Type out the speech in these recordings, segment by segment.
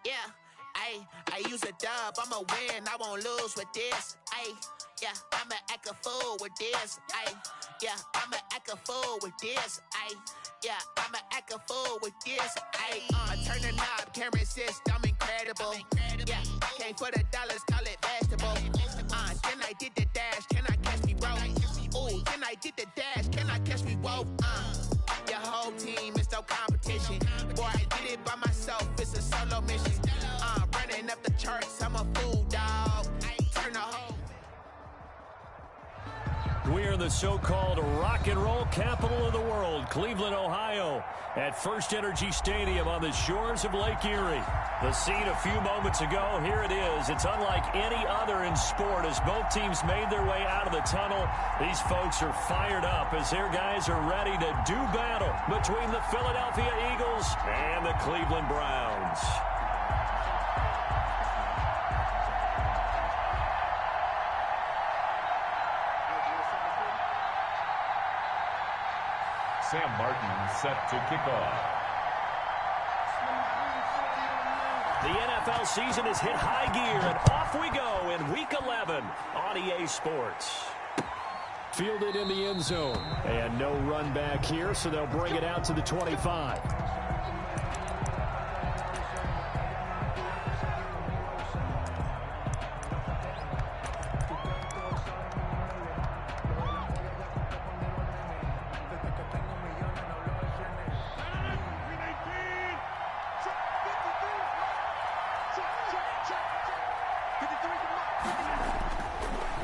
Yeah, I use a dub, I'ma win, I won't lose with this. Yeah, I'ma act a fool with this. Yeah, I'ma act a fool with this. Yeah, I'ma act a fool with this. I turn the knob, can't resist, I'm incredible. Yeah, came for the dollars, call it vegetable. Then I did the dash, can I catch me, bro? Ooh, then I did the dash, can I catch me, whoa? Your whole team is no competition. Boy, I did it by myself, it's a solo mission. Running up the charts, I'm a fool, dog. Turn the whole. We are in the so-called rock and roll capital of the world, Cleveland, Ohio, at First Energy Stadium on the shores of Lake Erie. The scene a few moments ago, here it is. It's unlike any other in sport as both teams made their way out of the tunnel. These folks are fired up as their guys are ready to do battle between the Philadelphia Eagles and the Cleveland Browns. Sam Martin set to kick off. The NFL season has hit high gear, and off we go in Week 11 on EA Sports. Fielded in the end zone. And no run back here, so they'll bring it out to the 25.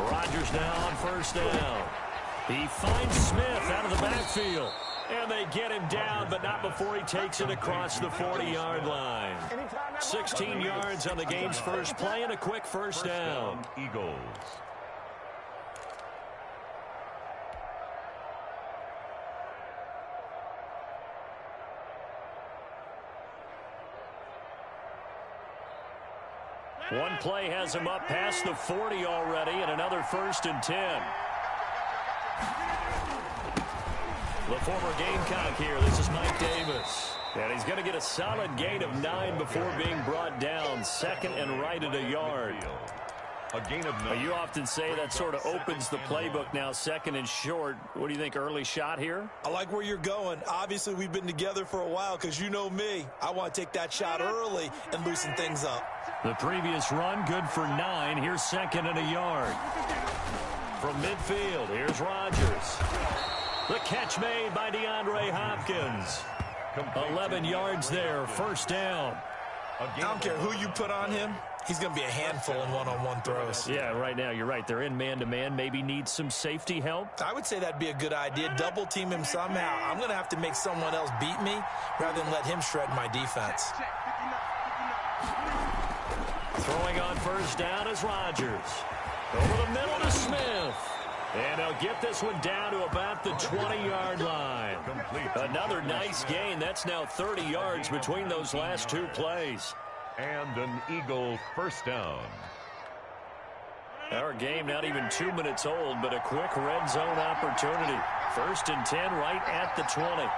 Rodgers now on first down. He finds Smith out of the backfield. And they get him down, but not before he takes it across the 40-yard line. 16 yards on the game's first play and a quick first down. Eagles. One play has him up past the 40 already, and another 1st and 10. The former Gamecock here. This is Mike Davis. And he's going to get a solid gain of 9 before being brought down. Second and right at a yard. A gain of 9. You often say that sort of opens the playbook now, second and short. What do you think, early shot here? I like where you're going. Obviously, we've been together for a while because you know me. I want to take that shot early and loosen things up. The previous run, good for 9. Here's second and a yard. From midfield, here's Rodgers. The catch made by DeAndre Hopkins. 11 yards there, first down. I don't care who you put on him. He's going to be a handful in one-on-one throws. Yeah, right now, you're right. They're in man-to-man. Maybe need some safety help. I would say that'd be a good idea. Double-team him somehow. I'm going to have to make someone else beat me rather than let him shred my defense. Throwing on first down is Rodgers. Over the middle to Smith. And he'll get this one down to about the 20-yard line. Another nice gain. That's now 30 yards between those last two plays. And an Eagle first down. Our game not even 2 minutes old, but a quick red zone opportunity. 1st and 10 right at the 20.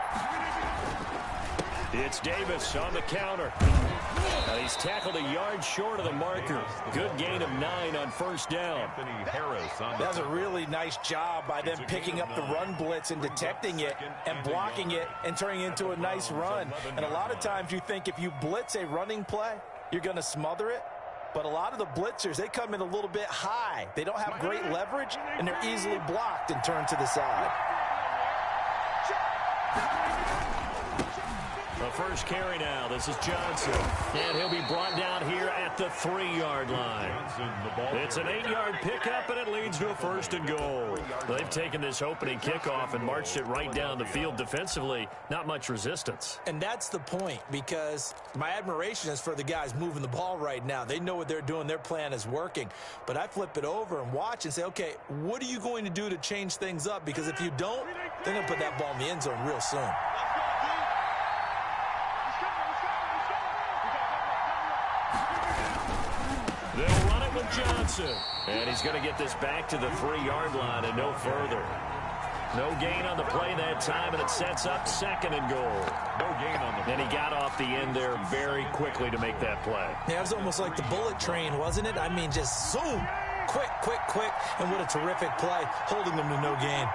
It's Davis on the counter. And he's tackled a yard short of the marker. Good gain of 9 on first down. That's a really nice job by them picking up the run blitz and detecting it and blocking it and turning it into a nice run. And a lot of times you think if you blitz a running play, you're going to smother it. But a lot of the blitzers, they come in a little bit high. They don't have great leverage, and they're easily blocked and turned to the side. The first carry now. This is Johnson. And he'll be brought down here at the 3-yard line. It's an 8-yard pickup, and it leads to a 1st and goal. They've taken this opening kickoff and marched it right down the field defensively. Not much resistance. And that's the point, because my admiration is for the guys moving the ball right now. They know what they're doing. Their plan is working. But I flip it over and watch and say, okay, what are you going to do to change things up? Because if you don't, they're going to put that ball in the end zone real soon. They'll run it with Johnson. And he's going to get this back to the 3-yard line and no further. No gain on the play that time, and it sets up 2nd and goal. No gain on the play. And he got off the end there very quickly to make that play. Yeah, it was almost like the bullet train, wasn't it? I mean, just zoom. Quick, quick, quick. And what a terrific play, holding them to no gain.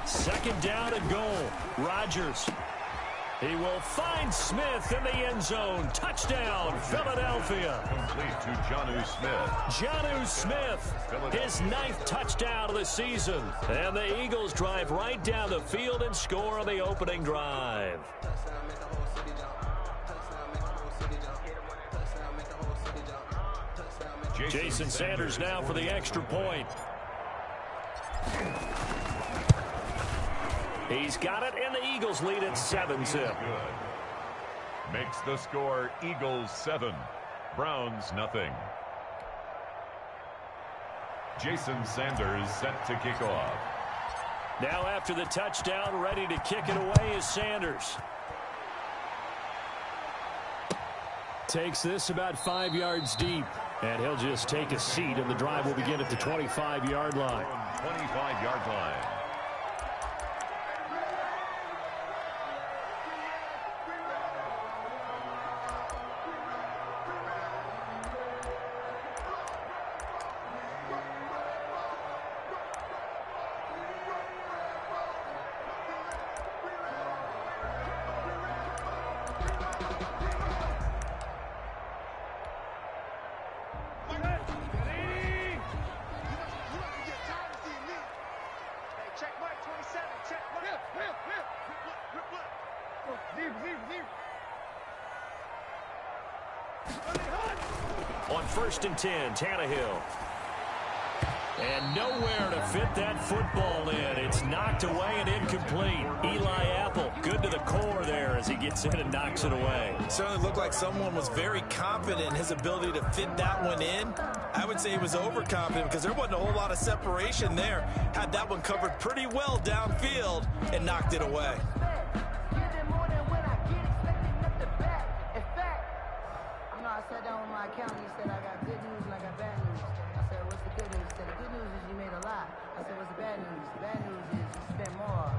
2nd down and goal. Rodgers. He will find Smith in the end zone. Touchdown, Philadelphia. Complete to Jonnu Smith. Jonnu Smith, his 9th touchdown of the season. And the Eagles drive right down the field and score on the opening drive. Jason Sanders now for the extra point. He's got it, and the Eagles lead at 7-zip. Makes the score Eagles 7, Browns nothing. Jason Sanders set to kick off. Now after the touchdown, ready to kick it away is Sanders. Takes this about 5 yards deep, and he'll just take a seat, and the drive will begin at the 25-yard line. 25-yard line. On 1st and 10, Tannehill. And nowhere to fit that football in. It's knocked away and incomplete. Eli Apple, good to the core there as he gets in and knocks it away. It certainly looked like someone was very confident in his ability to fit that one in. I would say he was overconfident because there wasn't a whole lot of separation there. Had that one covered pretty well downfield and knocked it away. I sat down with my accountant. He said, I got good news and I got bad news. I said, what's the good news? He said, the good news is you made a lot. I said, what's the bad news? The bad news is you spent more.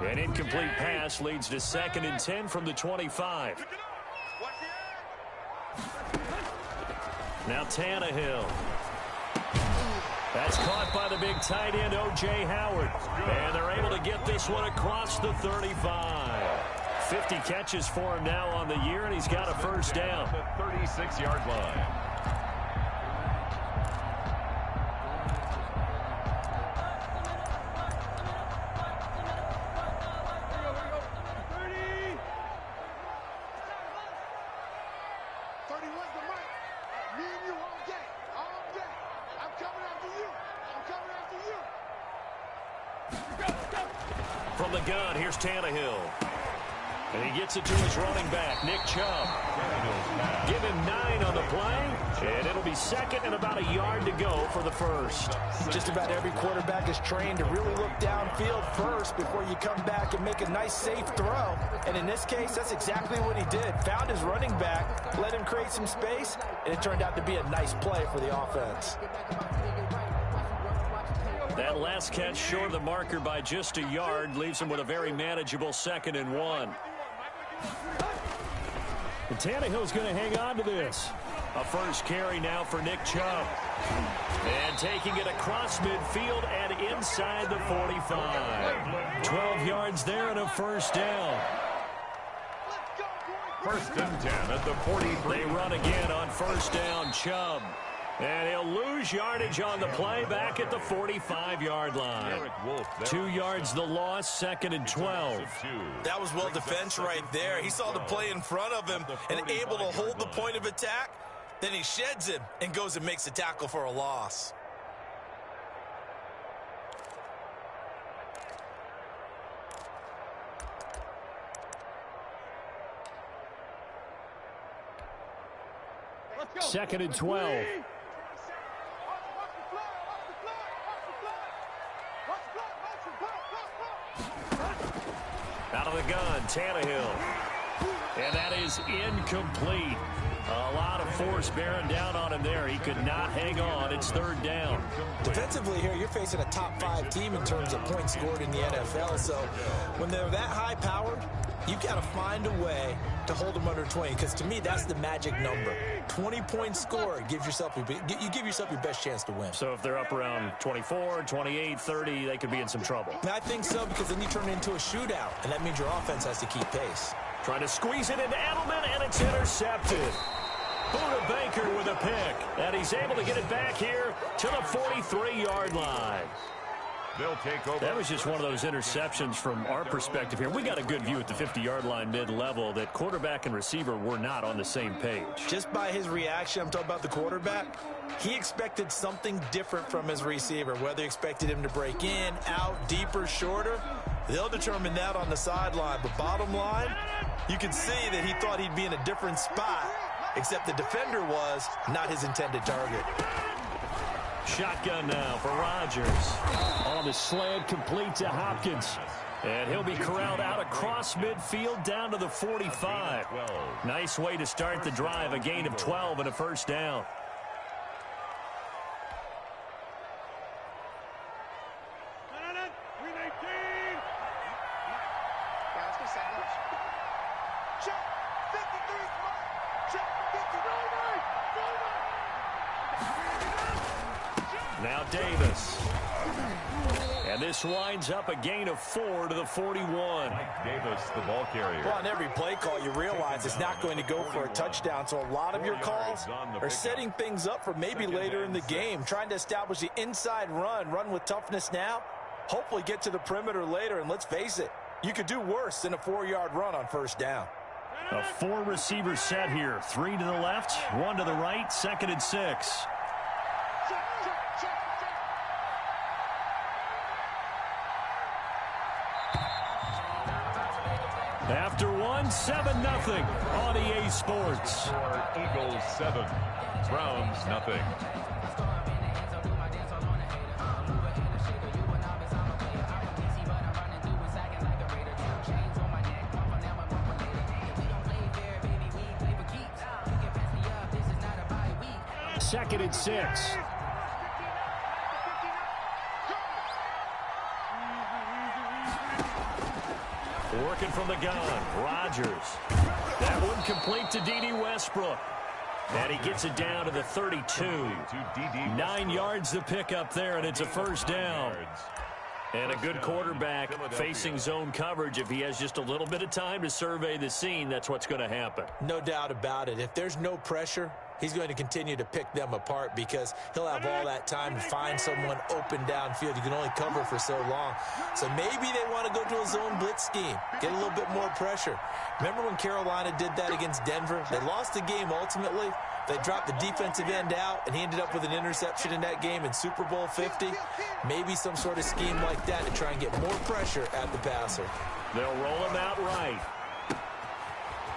An incomplete pass leads to 2nd and 10 from the 25. Now Tannehill. That's caught by the big tight end, O.J. Howard. And they're able to get this one across the 35. 50 catches for him now on the year, and he's got a first down. The 36-yard line. From the gun, here's Tannehill. And he gets it to his running back, Nick Chubb. Give him 9 on the play, and it'll be 2nd and about a yard to go for the first. Just about every quarterback is trained to really look downfield first before you come back and make a nice, safe throw. And in this case, that's exactly what he did. Found his running back, let him create some space, and it turned out to be a nice play for the offense. That last catch short of the marker by just a yard leaves him with a very manageable 2nd and 1. And Tannehill's going to hang on to this. A first carry now for Nick Chubb. And taking it across midfield and inside the 45. 12 yards there and a first down. 1st and 10 at the 43. They run again on first down, Chubb. And he'll lose yardage on the play back at the 45-yard line. 2 yards the loss, 2nd and 12. That was well defense right there. He saw the play in front of him and able to hold the point of attack. Then he sheds him and goes and makes a tackle for a loss. Second and 12. Out of the gun, Tannehill. And that is incomplete. A lot of force bearing down on him there. He could not hang on. It's third down. Defensively here, you're facing a top 5 team in terms of points scored in the NFL. So when they're that high powered, you've got to find a way to hold them under 20, because to me, that's the magic number. 20 points scored, you give yourself your best chance to win. So if they're up around 24, 28, 30, they could be in some trouble. I think so, because then you turn it into a shootout, and that means your offense has to keep pace. Trying to squeeze it into Edelman, and it's intercepted. Buda Baker with a pick, and he's able to get it back here to the 43-yard line. They'll take over. That was just one of those interceptions from our perspective here. We got a good view at the 50-yard line mid-level that quarterback and receiver were not on the same page. Just by his reaction, I'm talking about the quarterback, he expected something different from his receiver, whether he expected him to break in, out, deeper, shorter. They'll determine that on the sideline. But bottom line, you can see that he thought he'd be in a different spot, except the defender was not his intended target. Shotgun now for Rodgers. On the slant, complete to Hopkins. And he'll be corralled out across midfield down to the 45. Nice way to start the drive, a gain of 12 and a first down. Now Davis. And this winds up a gain of 4 to the 41. Mike Davis, the ball carrier. Well, on every play call, you realize it's not going to go for a touchdown. So a lot of your calls are setting things up for maybe later in the game, trying to establish the inside run with toughness now, hopefully get to the perimeter later. And let's face it, you could do worse than a 4-yard run on first down. A 4-receiver set here. 3 to the left, 1 to the right, 2nd and 6. After 7-0 on EA Sports. Eagles 7, Browns nothing. Second and 6. Working from the gun, Rodgers. That one complete to D.D. Westbrook. And he gets it down to the 32. 9 yards to pick up there, and it's a first down. And a good quarterback facing zone coverage. If he has just a little bit of time to survey the scene, that's what's going to happen. No doubt about it. If there's no pressure, he's going to continue to pick them apart because he'll have all that time to find someone open downfield. You can only cover for so long. So maybe they want to go to a zone blitz scheme, get a little bit more pressure. Remember when Carolina did that against Denver? They lost the game ultimately. They dropped the defensive end out, and he ended up with an interception in that game in Super Bowl 50. Maybe some sort of scheme like that to try and get more pressure at the passer. They'll roll him out right.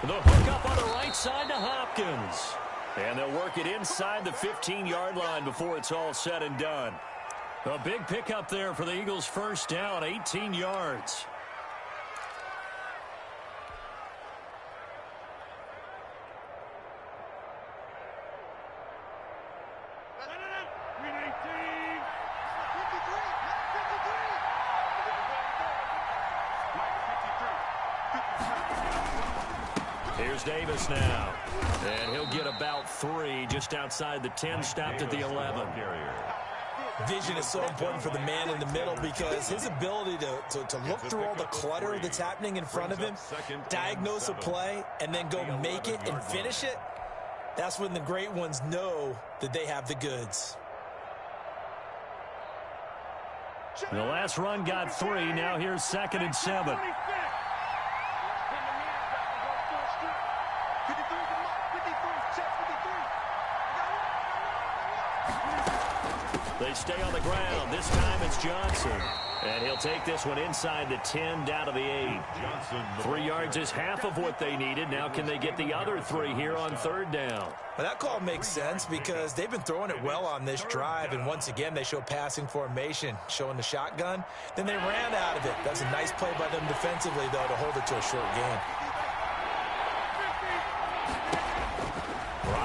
The hook up on the right side to Hopkins. And they'll work it inside the 15-yard line before it's all said and done. A big pickup there for the Eagles' first down, 18 yards. Here's Davis now. And he'll get about 3 just outside the 10, stopped at the 11. Vision is so important for the man in the middle because his ability to look through all the clutter that's happening in front of him, diagnose a play, and then go make it and finish it, that's when the great ones know that they have the goods. The last run got 3. Now here's 2nd and 7. They stay on the ground. This time it's Johnson. And he'll take this one inside the 10 down to the 8. 3 yards is half of what they needed. Now can they get the other 3 here on 3rd down? Well, that call makes sense because they've been throwing it well on this drive. And once again, they show passing formation, showing the shotgun. Then they ran out of it. That's a nice play by them defensively, though, to hold it to a short gain.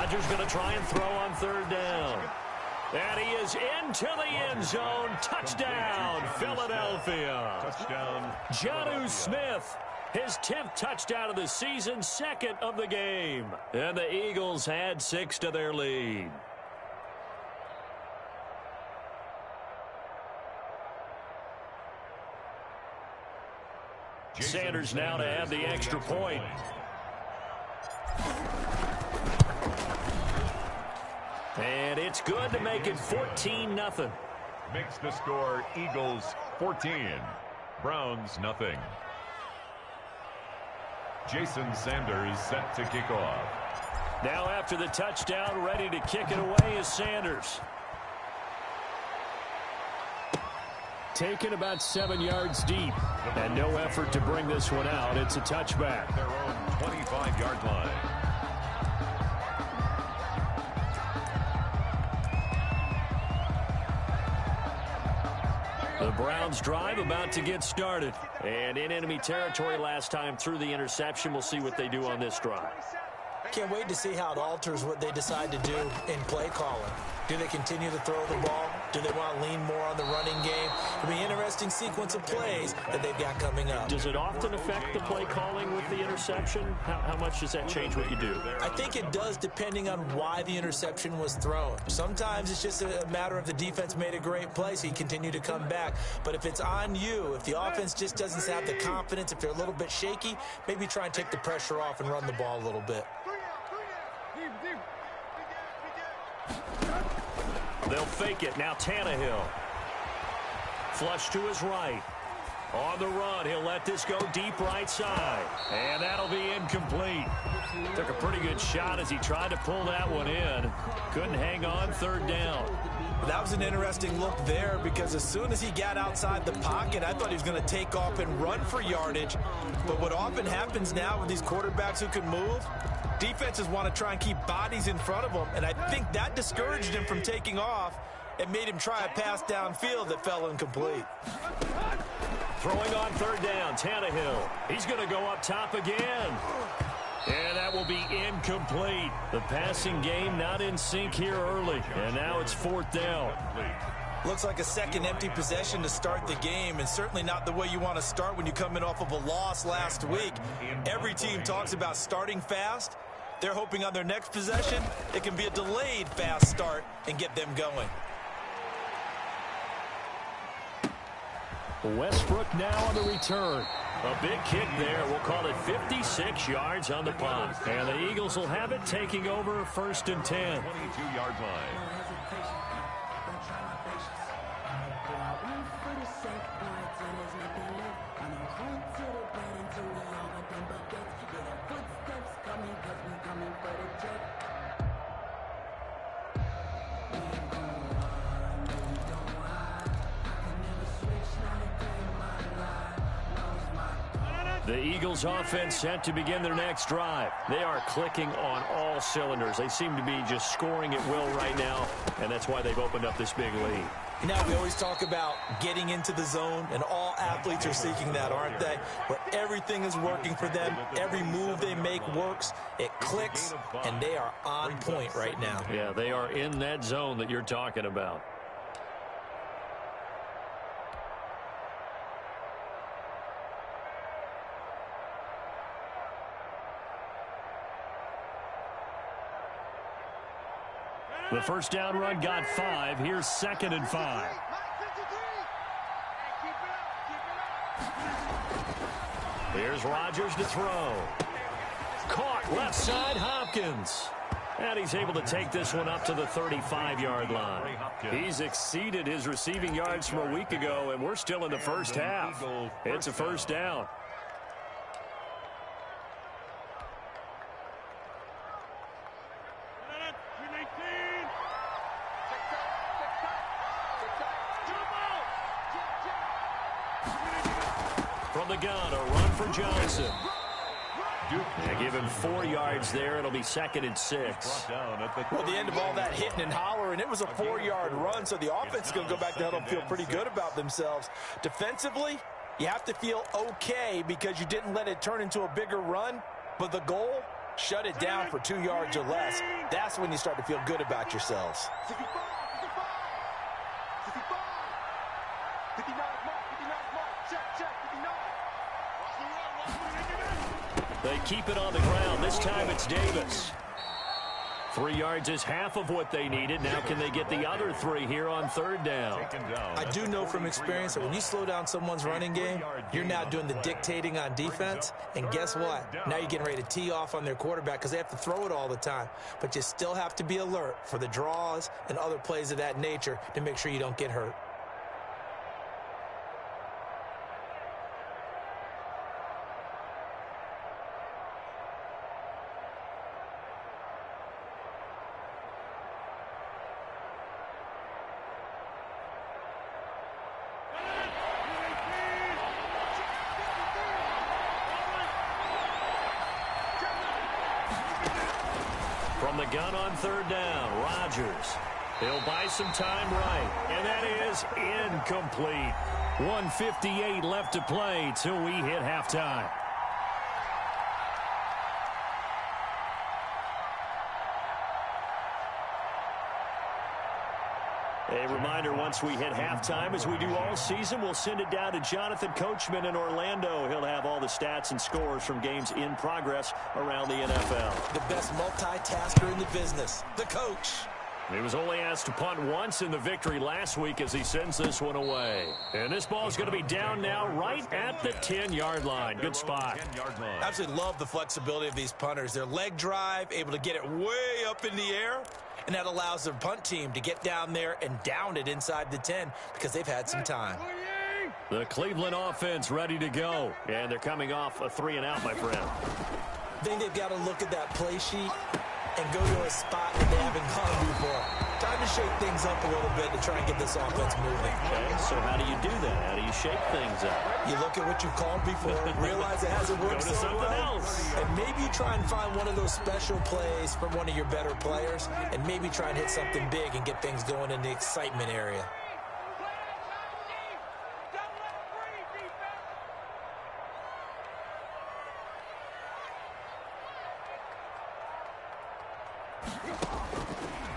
Rodgers going to try and throw on 3rd down. And he is into the end zone. Touchdown, Philadelphia. Touchdown, Jonnu Smith, his 10th touchdown of the season, 2nd of the game. And the Eagles add 6 to their lead. Sanders now to add the extra point. And it's good to make it 14-0. Makes the score Eagles 14, Browns nothing. Jason Sanders set to kick off. Now after the touchdown, ready to kick it away is Sanders. Taken about 7 yards deep. And no effort to bring this one out. It's a touchback. Their own 25-yard line. The Browns drive about to get started. And in enemy territory last time through the interception. We'll see what they do on this drive. Can't wait to see how it alters what they decide to do in play calling. Do they continue to throw the ball? Do they want to lean more on the running game? It'll be an interesting sequence of plays that they've got coming up. Does it often affect the play calling with the interception? How much does that change what you do? I think it does depending on why the interception was thrown. Sometimes it's just a matter of the defense made a great play, so you continue to come back. But if it's on you, if the offense just doesn't have the confidence, if they're a little bit shaky, maybe try and take the pressure off and run the ball a little bit. They'll fake it. Now Tannehill. Flush to his right. On the run, he'll let this go deep right side. And that'll be incomplete. Took a pretty good shot as he tried to pull that one in. Couldn't hang on 3rd down. That was an interesting look there because as soon as he got outside the pocket, I thought he was going to take off and run for yardage. But what often happens now with these quarterbacks who can move, defenses want to try and keep bodies in front of them, and I think that discouraged him from taking off and made him try a pass downfield that fell incomplete. Throwing on 3rd down, Tannehill. He's going to go up top again. And that will be incomplete. The passing game not in sync here early, and now it's 4th down. Looks like a second empty possession to start the game, and certainly not the way you want to start when you come in off of a loss last week. Every team talks about starting fast. They're hoping on their next possession, it can be a delayed fast start and get them going. Westbrook now on the return. A big kick there. We'll call it 56 yards on the punt. And the Eagles will have it taking over 1st and 10. 22-yard line. The Eagles offense set to begin their next drive. They are clicking on all cylinders. They seem to be just scoring at will right now, and that's why they've opened up this big lead. Now we always talk about getting into the zone, and all athletes are seeking that, aren't they? Where everything is working for them, every move they make works, it clicks, and they are on point right now. Yeah, they are in that zone that you're talking about. The first down run got 5. Here's 2nd and 5. Here's Rodgers to throw. Caught left side, Hopkins. And he's able to take this one up to the 35-yard line. He's exceeded his receiving yards from a week ago, and we're still in the first half. It's a first down. From the gun, a run for Johnson. They give him 4 yards there. It'll be 2nd and 6. Well, at the end of all that hitting and hollering, it was a 4-yard run, so the offense is going to go back down and feel pretty good about themselves. Defensively, you have to feel okay because you didn't let it turn into a bigger run, but the goal Shut it down for 2 yards or less. That's when you start to feel good about yourselves. They keep it on the ground. This time it's Davis. 3 yards is half of what they needed. Now can they get the other 3 here on third down? I do know from experience that when you slow down someone's running game, you're now doing the dictating on defense. And guess what? Now you're getting ready to tee off on their quarterback because they have to throw it all the time. But you still have to be alert for the draws and other plays of that nature to make sure you don't get hurt. From the gun on third down, Rodgers. He'll buy some time right, and that is incomplete. 1:58 left to play till we hit halftime. A reminder, once we hit halftime, as we do all season, we'll send it down to Jonathan Coachman in Orlando. He'll have all the stats and scores from games in progress around the NFL. The best multitasker in the business, the coach. He was only asked to punt once in the victory last week as he sends this one away. And this ball is going to be down now right at the 10-yard line. Good spot. I absolutely love the flexibility of these punters. Their leg drive, able to get it way up in the air, and that allows their punt team to get down there and down it inside the 10 because they've had some time. The Cleveland offense ready to go, and they're coming off a 3-and-out, my friend. I think they've got to look at that play sheet and go to a spot that they haven't gone before. Time to shake things up a little bit to try and get this offense moving. Okay, so how do you do that? How do you shake things up? You look at what you've called before, realize it hasn't worked Go to so something well, else. and maybe you try and find one of those special plays from one of your better players, and maybe try and hit something big and get things going in the excitement area.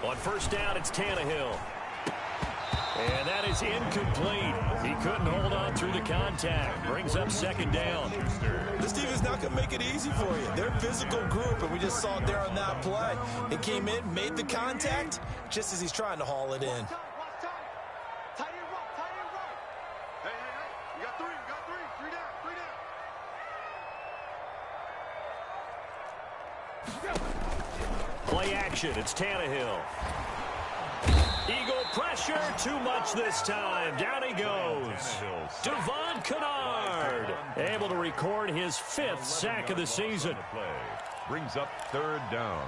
On first down, it's Tannehill. And that is incomplete. He couldn't hold on through the contact. Brings up second down. This team is not going to make it easy for you. They're a physical group, and we just saw it there on that play. They came in, made the contact, just as he's trying to haul it in. Play action. It's Tannehill. Eagle pressure. Too much this time. Down he goes. Devon Kennard able to record his 5th sack of the season. Brings up third down.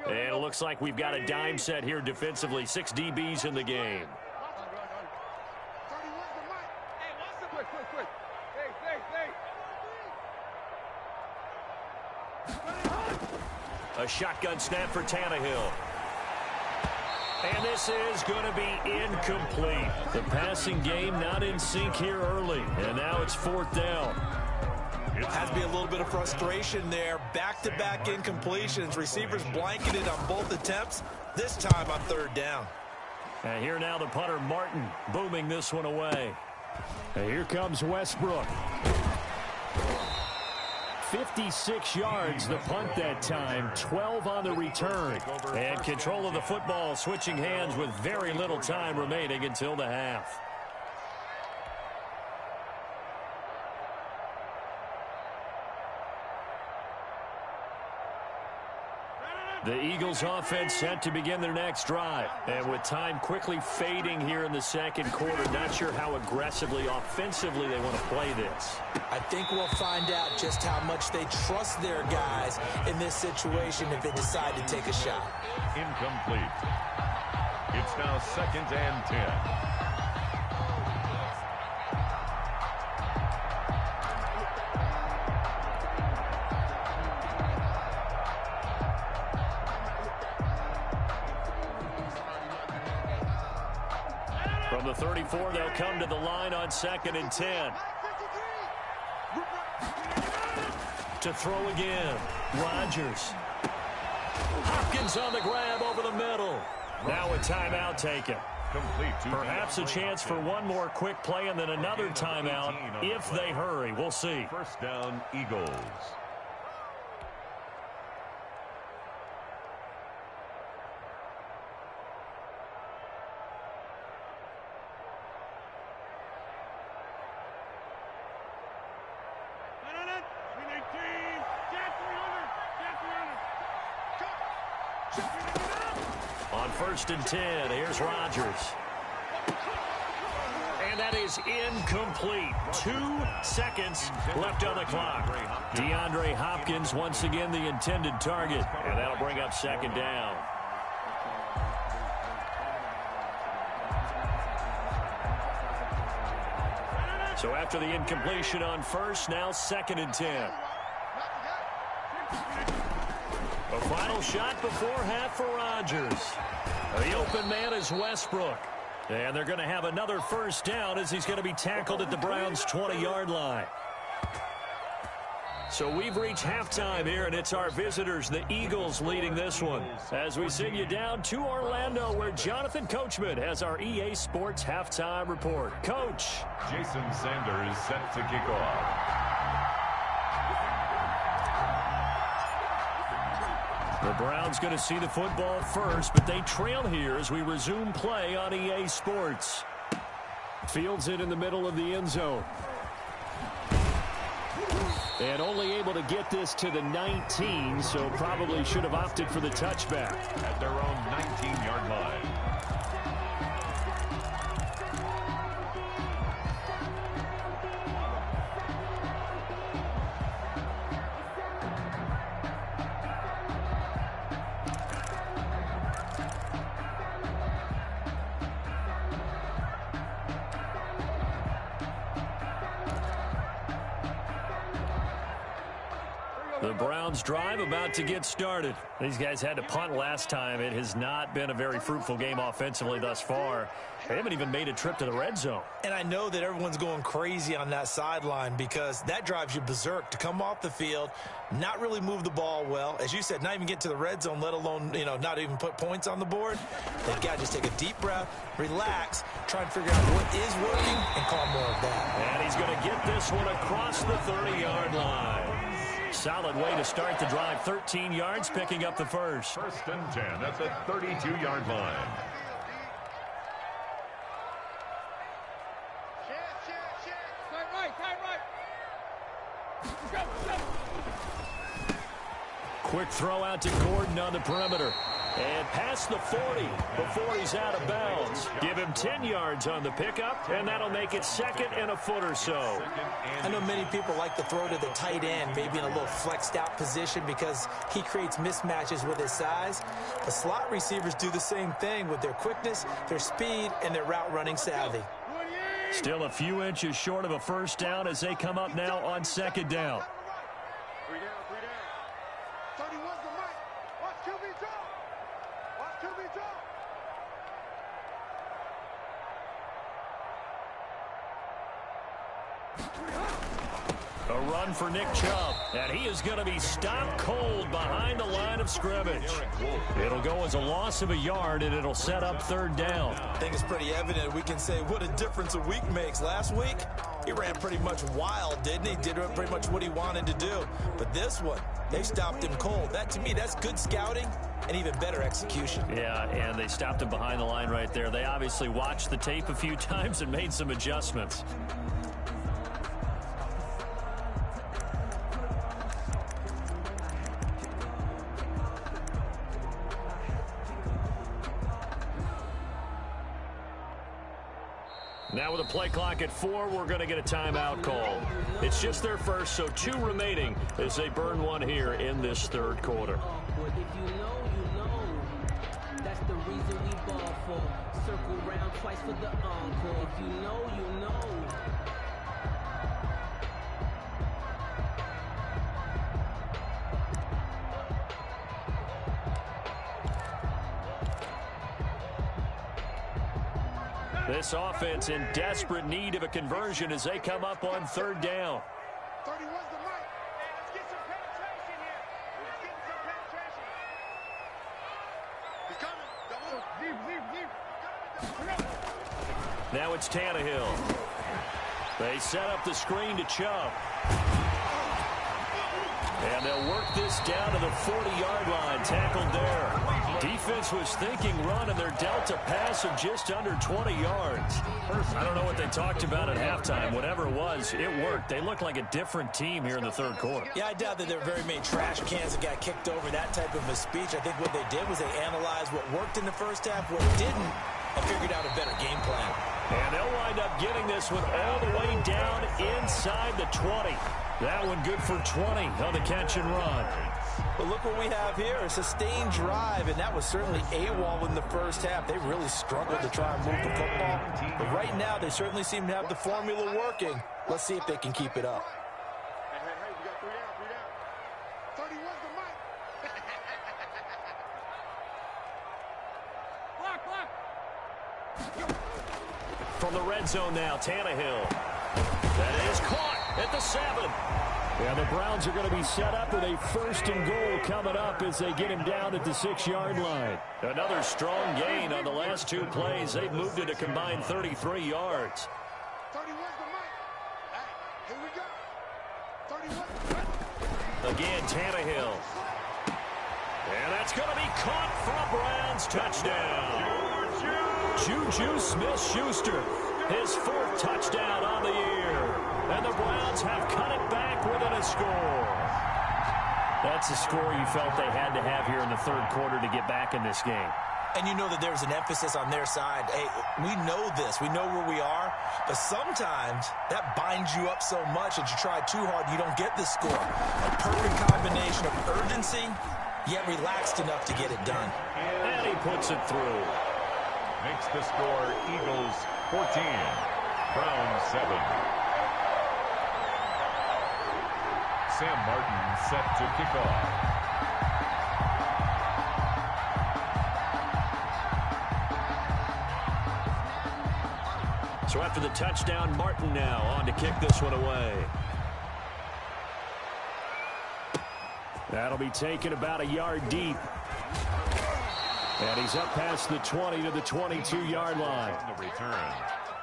And it looks like we've got a dime set here defensively. 6 DBs in the game. A shotgun snap for Tannehill. And this is going to be incomplete. The passing game not in sync here early. And now it's 4th down. Has to be a little bit of frustration there. Back-to-back incompletions. Receivers blanketed on both attempts, this time on third down. And here now the punter, Martin, booming this one away. And here comes Westbrook. 56 yards the punt that time, 12 on the return. And control of the football switching hands with very little time remaining until the half. The Eagles offense set to begin their next drive. And with time quickly fading here in the second quarter, not sure how aggressively, offensively they want to play this. I think we'll find out just how much they trust their guys in this situation if they decide to take a shot. Incomplete. It's now 2nd and 10. From the 34, they'll come to the line on 2nd and 10. To throw again. Rodgers. Hopkins on the grab over the middle. Now a timeout taken. Perhaps a chance for one more quick play and then another timeout if they hurry. We'll see. First down, Eagles. On 1st and 10, here's Rodgers. And that is incomplete. 2 seconds left on the clock. DeAndre Hopkins once again the intended target. And that'll bring up 2nd down. So after the incompletion on 1st, now 2nd and 10. A final shot before half for Rodgers. The open man is Westbrook. And they're going to have another 1st down as he's going to be tackled at the Browns' 20-yard line. So we've reached halftime here, and it's our visitors, the Eagles, leading this one. As we send you down to Orlando, where Jonathan Coachman has our EA Sports halftime report. Coach. Jason Sanders set to kick off. The Browns going to see the football first, but they trail here as we resume play on EA Sports. Fields it in the middle of the end zone. And only able to get this to the 19, so probably should have opted for the touchback. At their own 19-yard line. The Browns drive about to get started. These guys had to punt last time. It has not been a very fruitful game offensively thus far. They haven't even made a trip to the red zone. And I know that everyone's going crazy on that sideline because that drives you berserk to come off the field, not really move the ball well. As you said, not even get to the red zone, let alone, not even put points on the board. They've got to just take a deep breath, relax, try and figure out what is working and call more of that. And he's going to get this one across the 30-yard line. Solid way to start the drive. 13 yards, picking up the first. 1st and 10 at the 32-yard line. Quick throw out to Gordon on the perimeter. And past the 40 before he's out of bounds. Give him 10 yards on the pickup, and that'll make it 2nd and a foot or so. I know many people like to throw to the tight end, maybe in a little flexed out position because he creates mismatches with his size. The slot receivers do the same thing with their quickness, their speed, and their route running savvy. Still a few inches short of a 1st down as they come up now on 2nd down. A run for Nick Chubb, and he is going to be stopped cold behind the line of scrimmage. It'll go as a loss of a yard, and it'll set up 3rd down. I think it's pretty evident. We can say what a difference a week makes. Last week, he ran pretty much wild, didn't he? Did pretty much what he wanted to do. But this one, they stopped him cold. That, to me, that's good scouting and even better execution. Yeah, and they stopped him behind the line right there. They obviously watched the tape a few times and made some adjustments. Now with a play clock at 4, we're going to get a timeout call. It's just their first, so 2 remaining as they burn one here in this 3rd quarter. If you know, you know. That's the reason we ball for. Circle round twice for the encore. If you know, you know. This offense in desperate need of a conversion as they come up on third down. 31's the mic. Let's get some penetration here. Let's get some penetration. He's coming. Now it's Tannehill. They set up the screen to Chubb. And they'll work this down to the 40-yard line, tackled there. Defense was thinking run, and they're dealt a pass of just under 20 yards. I don't know what they talked about at halftime. Whatever it was, it worked. They look like a different team here in the third quarter. Yeah, I doubt that there were very many trash cans that got kicked over, that type of a speech. I think what they did was they analyzed what worked in the first half, what didn't, and figured out a better game plan. And they'll wind up getting this one all the way down inside the 20. That one good for 20 on the catch and run. But look what we have here, a sustained drive, and that was certainly AWOL in the first half. They really struggled to try and move the football. But right now, they certainly seem to have the formula working. Let's see if they can keep it up. Hey, we got 3 down. 31's the mic. Block. From the red zone now, Tannehill. That is caught at the 7. Yeah, the Browns are going to be set up with a 1st and goal coming up as they get him down at the 6-yard line. Another strong gain on the last 2 plays. They've moved it a combined 33 yards. 31's the mic. Hey, here we go. 31. Again, Tannehill. And that's going to be caught for a Browns touchdown. Juju Smith-Schuster, his 4th touchdown on the year. And the Browns have cut it back within a score. That's a score you felt they had to have here in the third quarter to get back in this game. And you know that there's an emphasis on their side. Hey, we know this. We know where we are. But sometimes that binds you up so much that you try too hard, you don't get the score. A perfect combination of urgency, yet relaxed enough to get it done. And he puts it through. Makes the score Eagles 14, Browns 7. Sam Martin set to kick off. So after the touchdown, Martin now on to kick this one away. That'll be taken about a yard deep. And he's up past the 20 to the 22-yard line. On the return,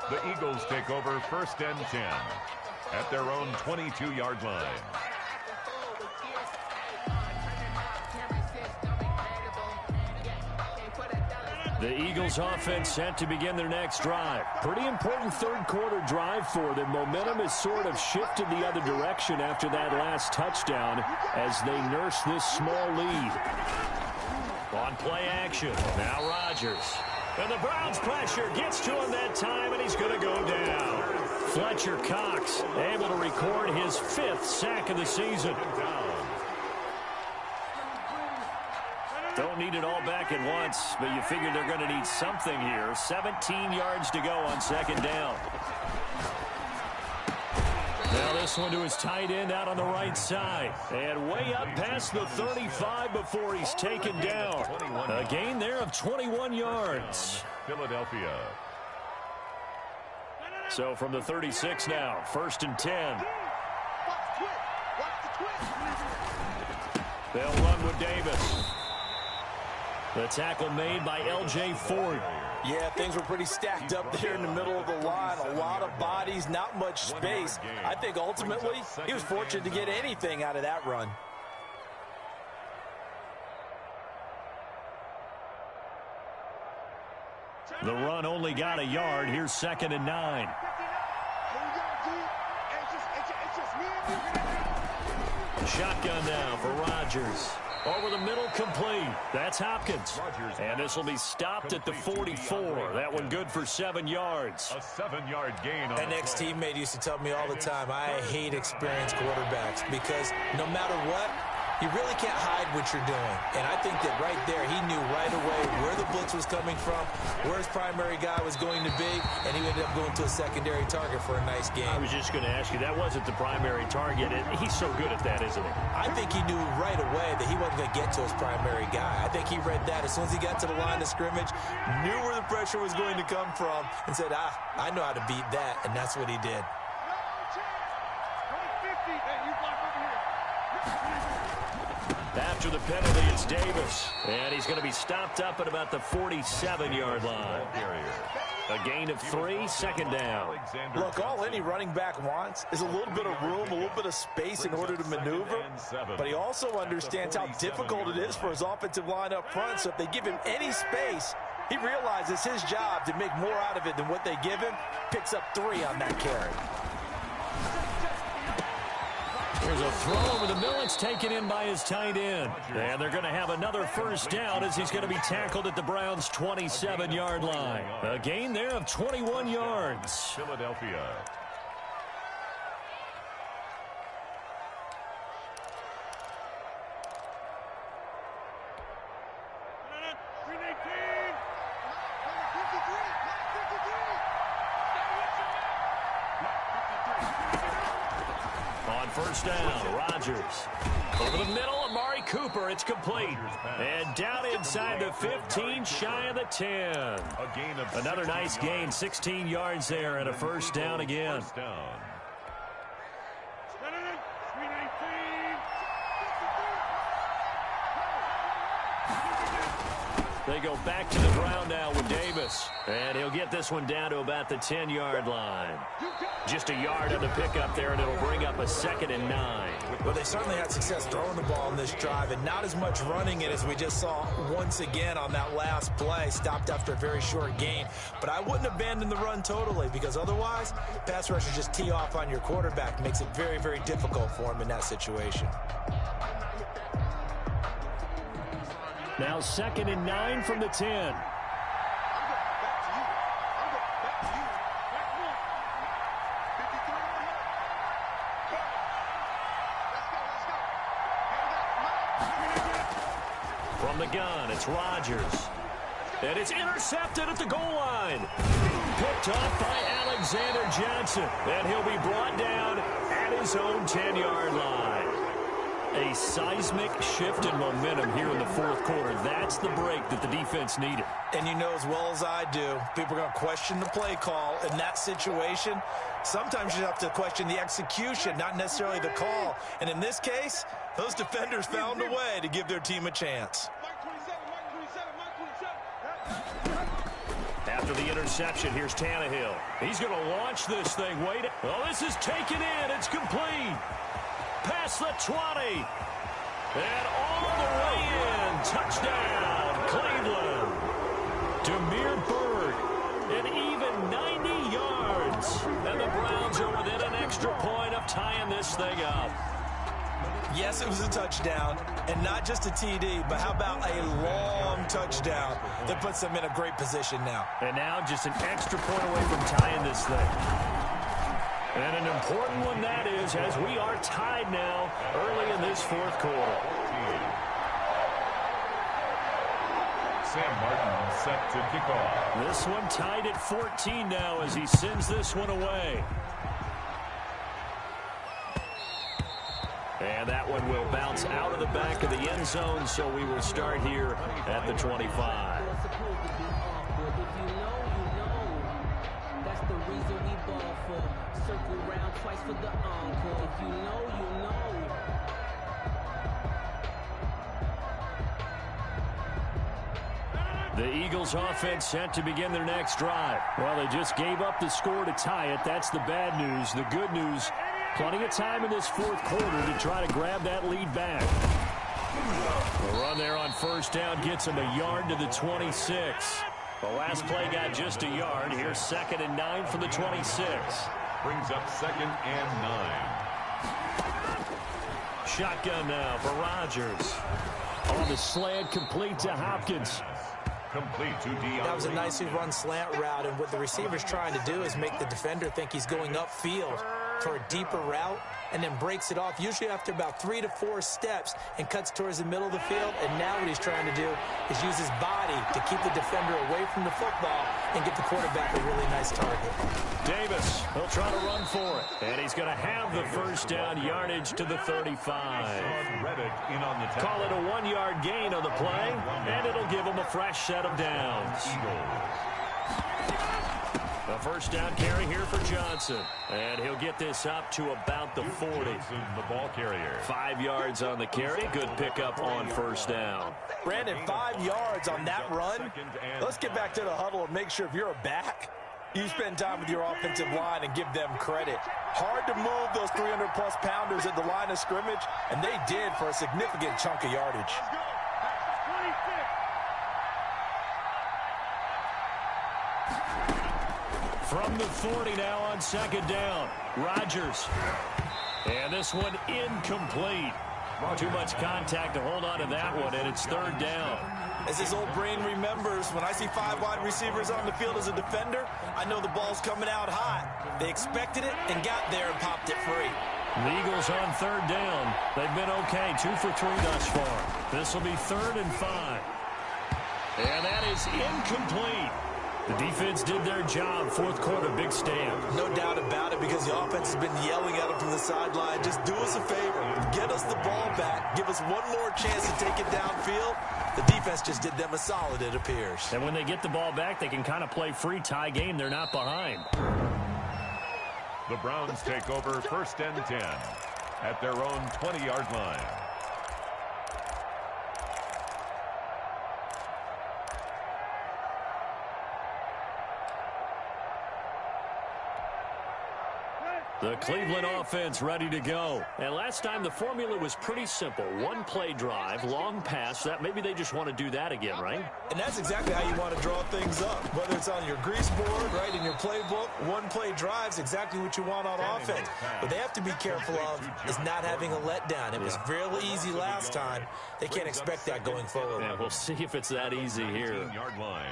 the Eagles take over 1st and 10 at their own 22-yard line. The Eagles offense set to begin their next drive. Pretty important third quarter drive for them. Momentum has sort of shifted the other direction after that last touchdown as they nurse this small lead. On play action, now Rodgers. And the Browns pressure gets to him that time, and he's going to go down. Fletcher Cox able to record his 5th sack of the season. Don't need it all back at once, but you figure they're going to need something here. 17 yards to go on 2nd down. Now this one to his tight end out on the right side. And way up past the 35 before he's taken down. A gain there of 21 yards. Philadelphia. So from the 36 now, 1st and 10. They'll run with Davis. The tackle made by L.J. Ford. Yeah, things were pretty stacked up there in the middle of the line. A lot of bodies, not much space. I think ultimately he was fortunate to get anything out of that run. The run only got a yard. Here's 2nd and 9. Shotgun now for Rodgers. Over the middle, complete. That's Hopkins. And this will be stopped at the 44. That one good for 7 yards. A 7-yard gain on An ex-teammate used to tell me all the time, I hate experienced quarterbacks because no matter what, You really can't hide what you're doing. And I think that right there, he knew right away where the blitz was coming from, where his primary guy was going to be, and he ended up going to a secondary target for a nice game. I was just going to ask you, that wasn't the primary target. He's so good at that, isn't he? I think he knew right away that he wasn't going to get to his primary guy. I think he read that as soon as he got to the line of scrimmage, knew where the pressure was going to come from, and said, I know how to beat that, and that's what he did. After the penalty, it's Davis. And he's going to be stopped up at about the 47-yard line. A gain of 3, second down. Look, all any running back wants is a little bit of room, a little bit of space in order to maneuver. But he also understands how difficult it is for his offensive line up front. So if they give him any space, he realizes his job to make more out of it than what they give him. Picks up 3 on that carry. Here's a throw over the middle. It's taken in by his tight end. And they're going to have another first down as he's going to be tackled at the Browns' 27-yard line. A gain there of 21 yards. Philadelphia. First down, Rodgers. Over the middle, Amari Cooper. It's complete. And down inside the 15, shy of the 10. Another nice gain, 16 yards there, and a first down again. They go back to the ground now with Davis. And he'll get this one down to about the 10-yard line. Just a yard on the pickup there, and it'll bring up a 2nd and 9. Well, they certainly had success throwing the ball on this drive, and not as much running it as we just saw once again on that last play. Stopped after a very short gain. But I wouldn't abandon the run totally, because otherwise, pass rushers just tee off on your quarterback. Makes it very, very difficult for him in that situation. Now 2nd and 9 from the 10. From the gun, it's Rodgers. And it's intercepted at the goal line. Picked off by Alexander Johnson. And he'll be brought down at his own 10-yard line. A seismic shift in momentum here in the fourth quarter. That's the break that the defense needed. And you know as well as I do, people are going to question the play call in that situation. Sometimes you have to question the execution, not necessarily the call. And in this case, those defenders found a way to give their team a chance. After the interception, here's Tannehill. He's going to launch this thing. Wait. Well, this is taken in. It's complete. Past the 20. And all the way in. Touchdown, Cleveland. Demir Bird. An even 90 yards. And the Browns are within an extra point of tying this thing up. Yes, it was a touchdown, and not just a TD, but how about a long touchdown that puts them in a great position now. And now just an extra point away from tying this thing. And an important one that is, as we are tied now early in this fourth quarter. Sam Martin set to kick off. This one tied at 14 now as he sends this one away. And that one will bounce out of the back of the end zone, so we will start here at the 25. The Eagles offense set to begin their next drive. Well, they just gave up the score to tie it. That's the bad news. The good news, plenty of time in this fourth quarter to try to grab that lead back. The run there on first down gets him a yard to the 26. The last play got just a yard. Here's 2nd and 9 from the 26. Brings up 2nd and 9. Shotgun now for Rodgers. On the slant, complete to Hopkins. Complete to Dion. That was a nicely run slant route, and what the receiver's trying to do is make the defender think he's going upfield for a deeper route. and then breaks it off, usually after about 3 to 4 steps, and cuts towards the middle of the field. And now what he's trying to do is use his body to keep the defender away from the football and get the quarterback a really nice target. Davis, he'll try to run for it. And he's going to have the first down, yardage to the 35. Call it a 1-yard gain on the play, and it'll give him a fresh set of downs. A first down carry here for Johnson. And he'll get this up to about the 40. The ball carrier. 5 yards on the carry. Good pickup on first down. Brandon, 5 yards on that run. Let's get back to the huddle and make sure if you're a back, you spend time with your offensive line and give them credit. Hard to move those 300-plus pounders at the line of scrimmage, and they did for a significant chunk of yardage. From the 40 now on second down. Rodgers. And this one incomplete. Too much contact to hold on to that one, and it's third down. As his old brain remembers, when I see 5 wide receivers on the field as a defender, I know the ball's coming out hot. They expected it and got there and popped it free. The Eagles on third down. They've been okay, 2 for 3 thus far. This will be 3rd and 5. And that is incomplete. The defense did their job. Fourth quarter, big stand. No doubt about it, because the offense has been yelling at them from the sideline. Just do us a favor. Get us the ball back. Give us one more chance to take it downfield. The defense just did them a solid, it appears. And when they get the ball back, they can kind of play free tie game. They're not behind. The Browns take over 1st and 10 at their own 20-yard line. The Cleveland offense ready to go. And last time the formula was pretty simple. 1 play drive, long pass. That maybe they just want to do that again, right? And that's exactly how you want to draw things up. Whether it's on your grease board, right, in your playbook, 1 play drive's exactly what you want on offense. What they have to be careful of is not having a letdown. It was really easy last time. They can't expect that going forward. Yeah, we'll see if it's that easy here. 15-yard line.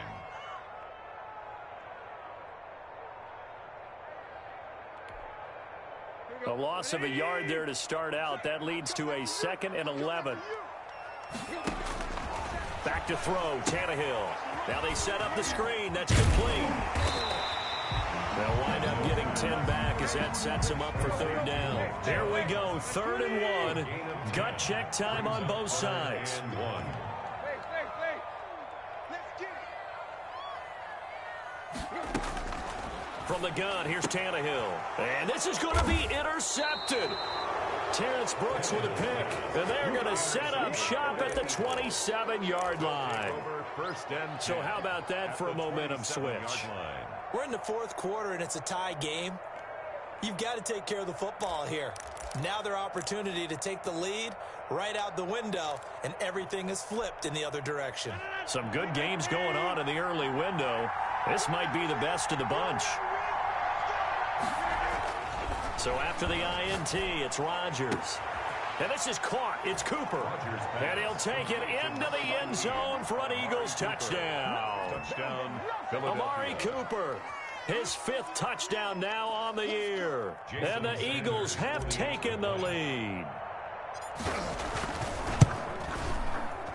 A loss of a yard there to start out. That leads to a 2nd and 11. Back to throw, Tannehill. Now they set up the screen. That's complete. They'll wind up getting 10 back as that sets them up for third down. There we go, 3rd and 1. Gut check time on both sides. From the gun, here's Tannehill. And this is going to be intercepted. Terrence Brooks with a pick. And they're going to set up shop at the 27-yard line. So how about that for a momentum switch? We're in the 4th quarter, and it's a tie game. You've got to take care of the football here. Now their opportunity to take the lead right out the window, and everything is flipped in the other direction. Some good games going on in the early window. This might be the best of the bunch. So after the INT, it's Rodgers. And this is caught. It's Cooper. And he'll take it into the end zone for an Eagles touchdown. Amari Cooper, his 5th touchdown now on the year. And the Eagles have taken the lead.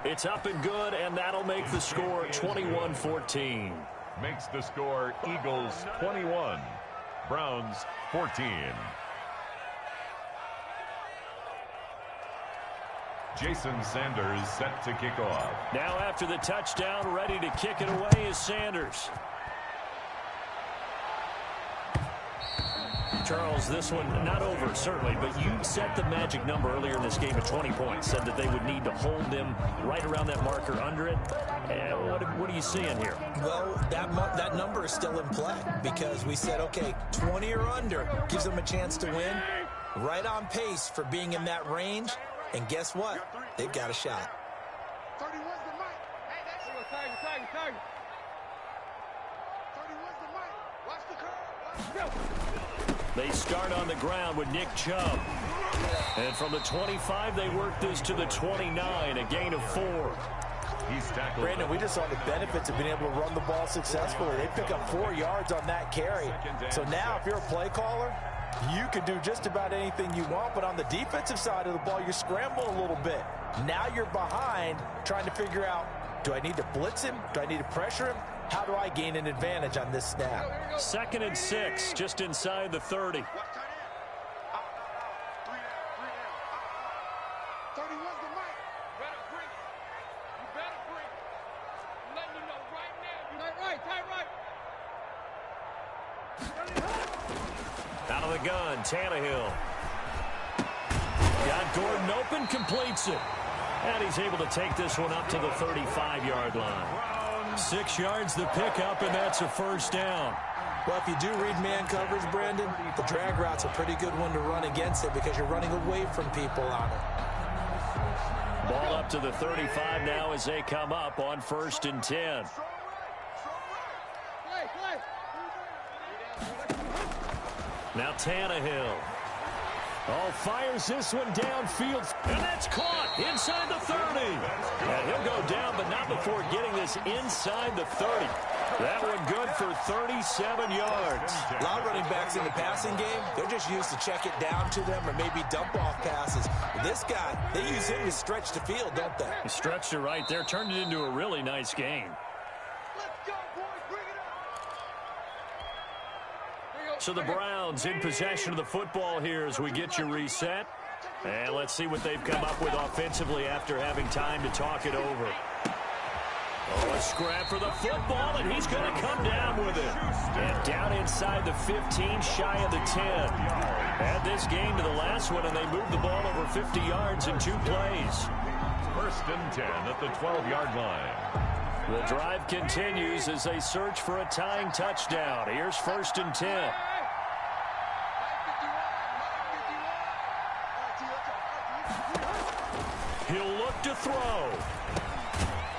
It's up and good, and that'll make the score 21-14. Makes the score Eagles 21, Browns 14. Jason Sanders set to kick off. Now after the touchdown, ready to kick it away is Sanders. Charles, this one not over, certainly, but you set the magic number earlier in this game at 20 points, said that they would need to hold them right around that marker under it. What are you seeing here? Well, that number is still in play because we said, okay, 20 or under gives them a chance to win. Right on pace for being in that range. And guess what? They've got a shot. 31's the mic. Hey, that's your target. 31's the mic. Watch the curve. They start on the ground with Nick Chubb. And from the 25, they work this to the 29, a gain of 4. He's tackled. Brandon, we just saw the benefits of being able to run the ball successfully. They pick up 4 yards on that carry. So now, if you're a play caller, You can do just about anything you want, but on the defensive side of the ball, you're scrambling a little bit. Now you're behind, trying to figure out, do I need to blitz him? Do I need to pressure him? How do I gain an advantage on this snap? 2nd and 6, just inside the 30. Out of the gun, Tannehill. Got Gordon open, completes it. And he's able to take this one up to the 35-yard line. 6 yards the pickup, and that's a first down. Well, if you do read man coverage, Brandon, the drag route's a pretty good one to run against it because you're running away from people on it. Ball up to the 35 now as they come up on 1st and 10. Now Tannehill. Oh, fires this one downfield, and that's caught inside the 30. And he'll go down, but not before getting this inside the 30. That one good for 37 yards. A lot of running backs in the passing game, they're just used to check it down to them or maybe dump off passes. This guy, they use him to stretch the field, don't they? He stretched it right there, turned it into a really nice game. So the Browns in possession of the football here as we get you reset. And let's see what they've come up with offensively after having time to talk it over. Oh, a scrap for the football, and he's going to come down with it. And down inside the 15, shy of the 10. Add this game to the last one, and they moved the ball over 50 yards in 2 plays. 1st and 10 at the 12-yard line. The drive continues as they search for a tying touchdown. Here's 1st and 10. He'll look to throw.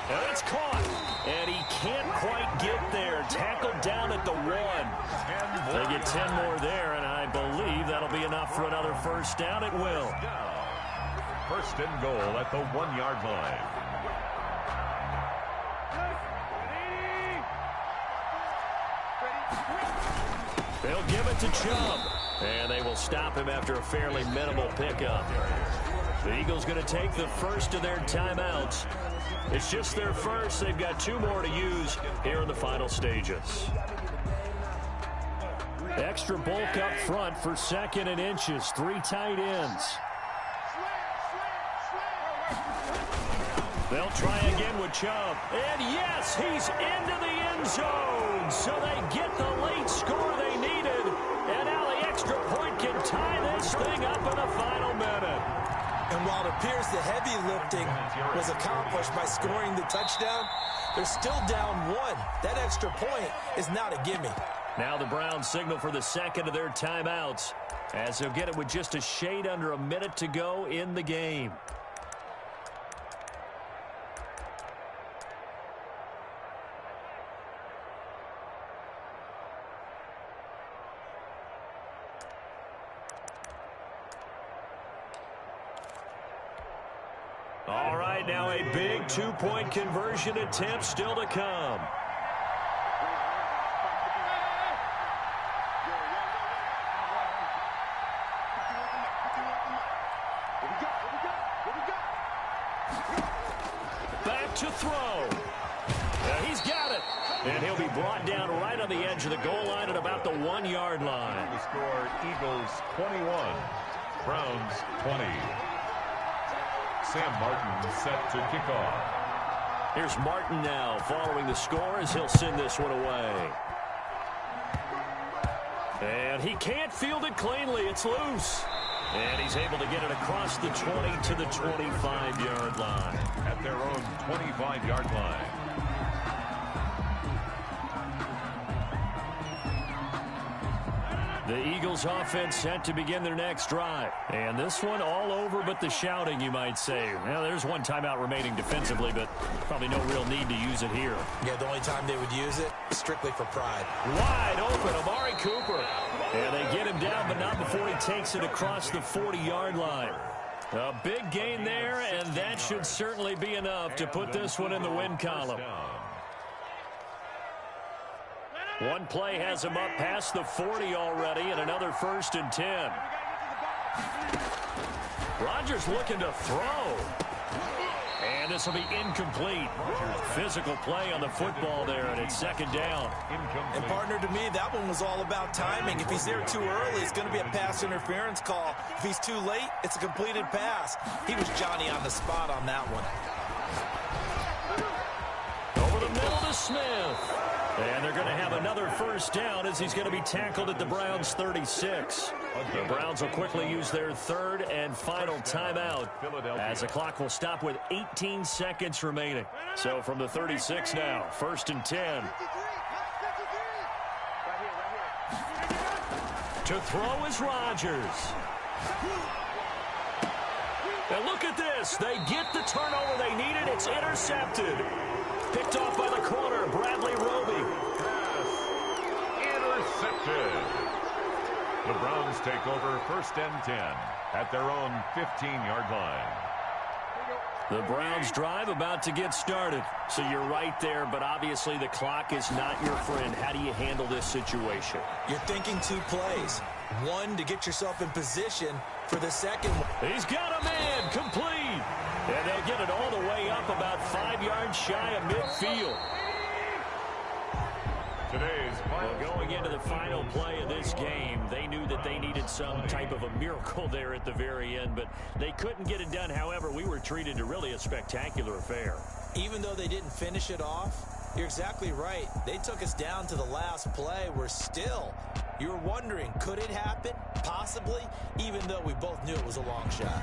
And it's caught. And he can't quite get there. Tackled down at the 1. They get 10 more there, and I believe that'll be enough for another first down. It will. 1st and goal at the 1-yard line. They'll give it to Chubb. And they will stop him after a fairly minimal pickup. The Eagles going to take the first of their timeouts. It's just their first. They've got 2 more to use here in the final stages. Extra bulk up front for 2nd and inches. 3 tight ends. They'll try again with Chubb. And yes, he's into the end zone. So they get the late score they needed. And now the extra point can tie this thing up in the final minute. And while it appears the heavy lifting was accomplished by scoring the touchdown, they're still down 1. That extra point is not a gimme. Now the Browns signal for the 2nd of their timeouts as they'll get it with just a shade under a minute to go in the game. All right, now a big 2-point conversion attempt still to come. Back to throw. He's got it. And he'll be brought down right on the edge of the goal line at about the 1-yard line. The score, Eagles 21, Browns 20. Sam Martin set to kick off. Here's Martin now following the score as he'll send this one away. And he can't field it cleanly. It's loose. And he's able to get it across the 20 to the 25-yard line. At their own 25-yard line. The Eagles offense set to begin their next drive. And this one all over but the shouting, you might say. Well, there's 1 timeout remaining defensively, but probably no real need to use it here. Yeah, the only time they would use it, strictly for pride. Wide open, Amari Cooper. And they get him down, but not before he takes it across the 40-yard line. A big gain there, and that should certainly be enough to put this one in the win column. One play has him up past the 40 already, and another 1st and 10. Rodgers looking to throw. And this will be incomplete. Physical play on the football there, and it's 2nd down. And, partner, to me, that one was all about timing. If he's there too early, it's going to be a pass interference call. If he's too late, it's a completed pass. He was Johnny on the spot on that one. Over the middle to Smith. And they're going to have another 1st down as he's going to be tackled at the Browns' 36. The Browns will quickly use their 3rd and final timeout as the clock will stop with 18 seconds remaining. So from the 36 now, 1st and 10. To throw is Rodgers. And look at this. They get the turnover they needed. It's intercepted. Picked off by the corner, Bradley Roby. Intercepted. The Browns take over 1st and 10 at their own 15-yard line. The Browns drive about to get started. So you're right there, but obviously the clock is not your friend. How do you handle this situation? You're thinking 2 plays. One, to get yourself in position for the second one. He's got a man complete. And they'll get it all the way up about 5 yards shy of midfield. Well, going into the final play of this game, they knew that they needed some type of a miracle there at the very end, but they couldn't get it done. However, we were treated to really a spectacular affair. Even though they didn't finish it off, you're exactly right. They took us down to the last play. We're still, you were wondering, could it happen? Possibly, even though we both knew it was a long shot.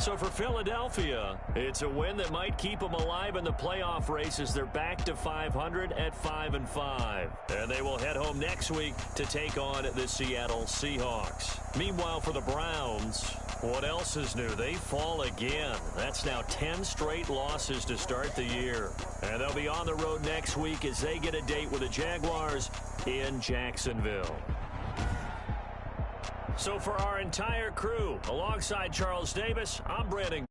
So for Philadelphia, it's a win that might keep them alive in the playoff race as they're back to 500 at 5-5. And they will head home next week to take on the Seattle Seahawks. Meanwhile, for the Browns, what else is new? They fall again. That's now 10 straight losses to start the year. And they'll be on the road next week as they get a date with the Jaguars in Jacksonville. So for our entire crew, alongside Charles Davis, I'm Brandon.